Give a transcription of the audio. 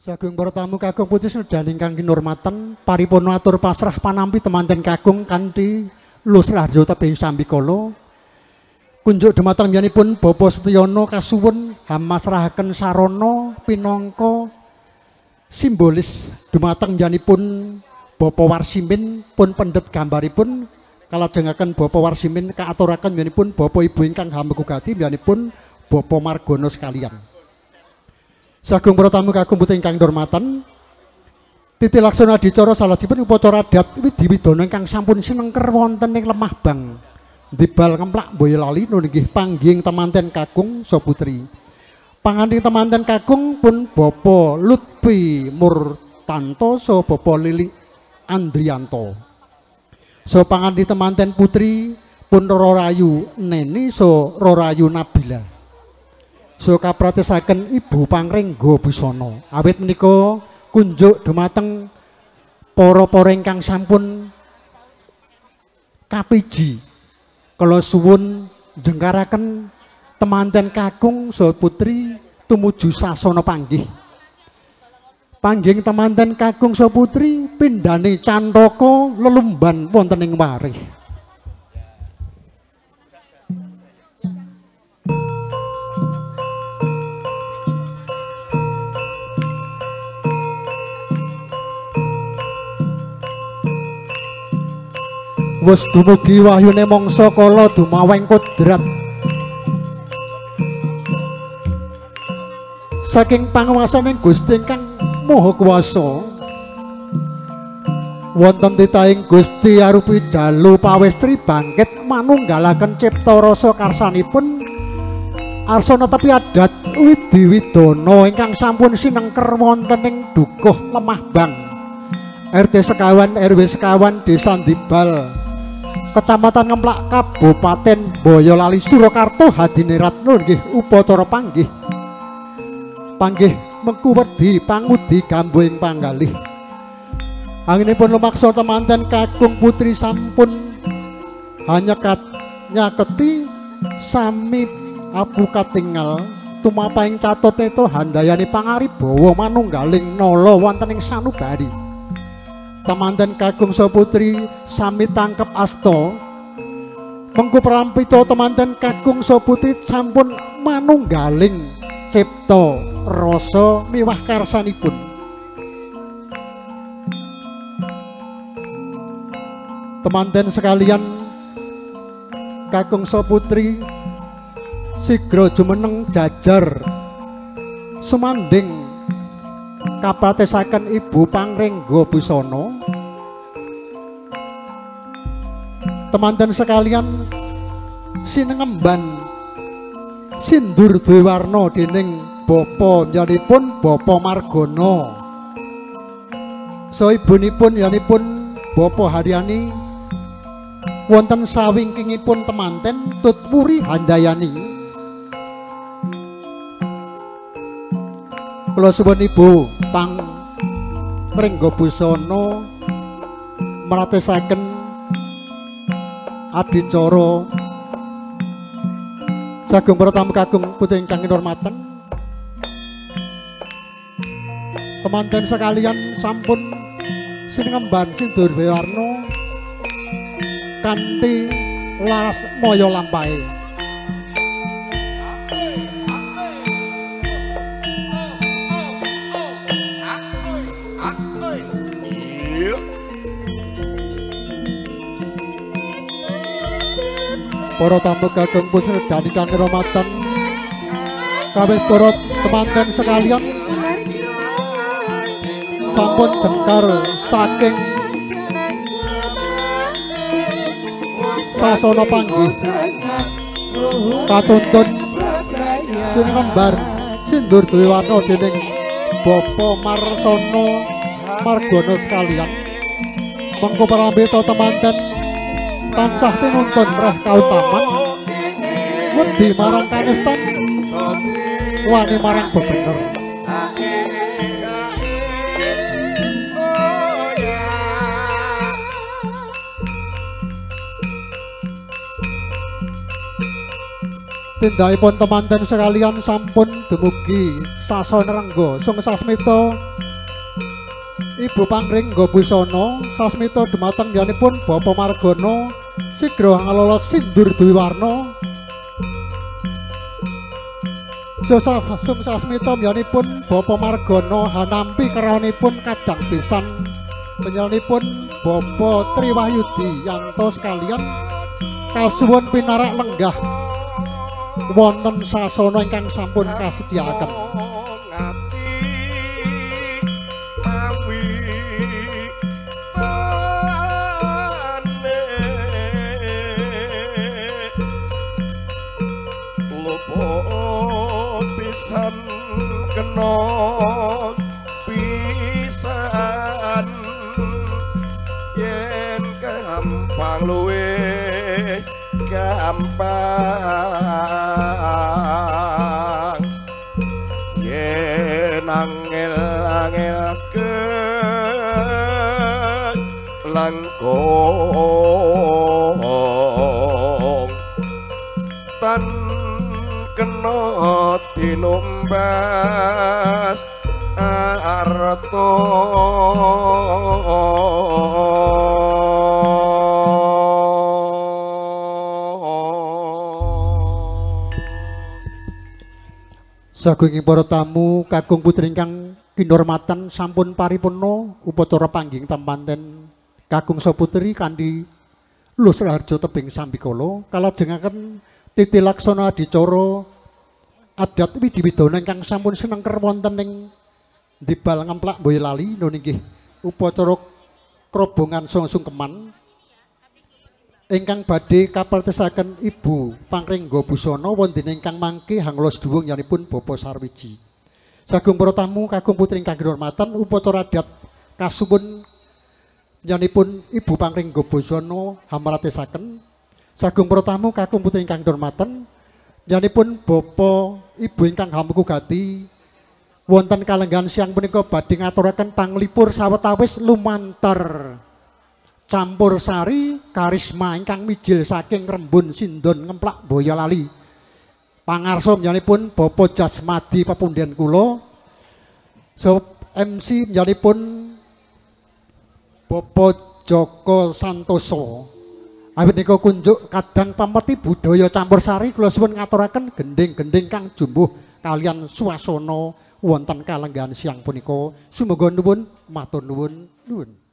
Sagung para tamu kakung puji sedaya ingkang kinurmatan paripurna atur pasrah panampi temanten kakung kanthi lusrah raharja tebih sambikala kunjuk dhumateng yanipun Bapak Setyana kasuwun hamasrahaken sarana pinangka simbolis dhumateng yanipun Bapak Warsimin pun pendet gambaripun kalajengaken Bapak Warsimin kaaturaken yanipun Bapak Ibu ingkang hamegugati yanipun Bapak Margono sekalian. Sagung para tamu kakung putra ingkang hormatan titi laksana adicara salajengipun upacara adat Widiwidana ingkang sampun sinengker wonten ing Lemah Bang Dibal Ngemplak Boyolali nggih panggih temanten kakung saha putri. Panganting temanten kakung pun Bapak Lutfi Murtanto saha Bapak Lili Andrianto. So panganting temanten putri pun Rorayu Neni saha Rorayu Nabila. So kapratesaken Ibu Pangrengga Busana awit menika kunjuk dhumateng para ingkang sampun kapiji kala suwun jengkaraken temanten kakung saha putri tumuju sasana panggih. Panggih temanten kakung saha putri pindhane cantaka lelumban wonten ing warih. Wis dumugi wahyune mangsa kala dumaweng kodrat saking panguwasaning Gusti ingkang Maha Kuwasa wonten titahing Gusti arupi jalu pawestri bangkit manunggalaken cipta rasa karsanipun arsana tepi adat Widiwidana ingkang sampun sinengker wonten ing Dukuh Lemah Bang RT sekawan RW sekawan Desa Dibal Kecamatan Ngemplak Kabupaten Boyolali Surakarta Hadineratno nggih upacara panggih mengku wedi pangudi gambuing panggalih anginipun lumaksa temanten kakung putri sampun hanya nyaketi sami apu katingal tumapaing catot itu handayani pangaribawa manunggaling nala wonten ing sanubari. Temanten kakung saha putri sami tangkep asta mengku prampita temanten kakung saha putri sampun manunggaling cipta rasa miwah karsanipun. Temanten sekalian kakung saha putri sigra jumeneng jajar sumanding kapratesaken Ibu Pangrengga Busana. Temanten sekalian sinengemban sindur duwe warna dening bapa nyanipun Bapak Margono. So ibunipun yanipun Bapak Haryani wonten sawingkingipun temanten Tutpuri Handayani. Kula suwun Ibu Pangrengga Busana mratesaken adicara sagung para tamu kakung putra ingkang kinurmatan. Temanten sekalian sampun sinengemban sindur warna kanthi laras maya lampahe. Para tamu kakung putra dan ingkang kinurmatan kawis para temanten sekalian sampun jengkar saking sasana panggih katuntun sinengembar sindur duwe warna dening Bapak Marsono Margono sekalian mengko prambita temanten tansah pinuntun reh kautaman wedi marang kanistan wani marang bebener. Tindakipun temanten sekalian sampun dumugi sasana rengga sung sasmita Ibu Pangringga Busana sasmita dumateng yanipun Bapa Margana sigra ngalala sindur duwi warna sung sasmita yanipun Bapa Margana hanampi keranipun kadang besan penyelanipun Bapa Triwahyudi yanto sekalian kasuwun pinarak lenggah wonten sasana ingkang sampun kasedyakaken pisan kena pisan yen gampang luwe gampang yen angel-angel ke langkung tan kena tinumbas arto Sagunging para tamu kakung putri ingkang kinurmatan sampun paripurna upacara panggih temanten kakung saputri kanthi lusraharja tebing sambikala kalajengaken titi laksana adicara adat widhi-widana ingkang sampun senengker wonten ing Dibal Ngemplak Boyolali nggih upacara krobongan sungsungkeman ingkang badhe kapeltesaken Ibu Pangringga Busana wondene ingkang mangke hanglos duwung yanipun Bapa Sarwiji. Sagung para tamu kakung putri ingkang kinurmatan upacara adat kasuwun yanipun Ibu Pangringga Busana hamratesaken. Sagung para tamu kakung putri ingkang kinurmatan yanipun Bapa Ibu ingkang hamukugati wonten kalenggan siang punika badhe ngaturaken panglipur sawetawis lumantar campur sari karisma ingkang mijil saking Rembun Sindon Ngemplak Boyolali. Pangarsa nyanipun Bapa Jasmadi pepundhen kula. So MC nyanipun Bapa Joko Santoso. Awit nika kunjuk kadang pamerti budaya campur sari kula suwun ngaturaken gending-gending kang jumbuh kalian swasana wonten kalenggan siang punika. Sumangga nuwun matur nuwun.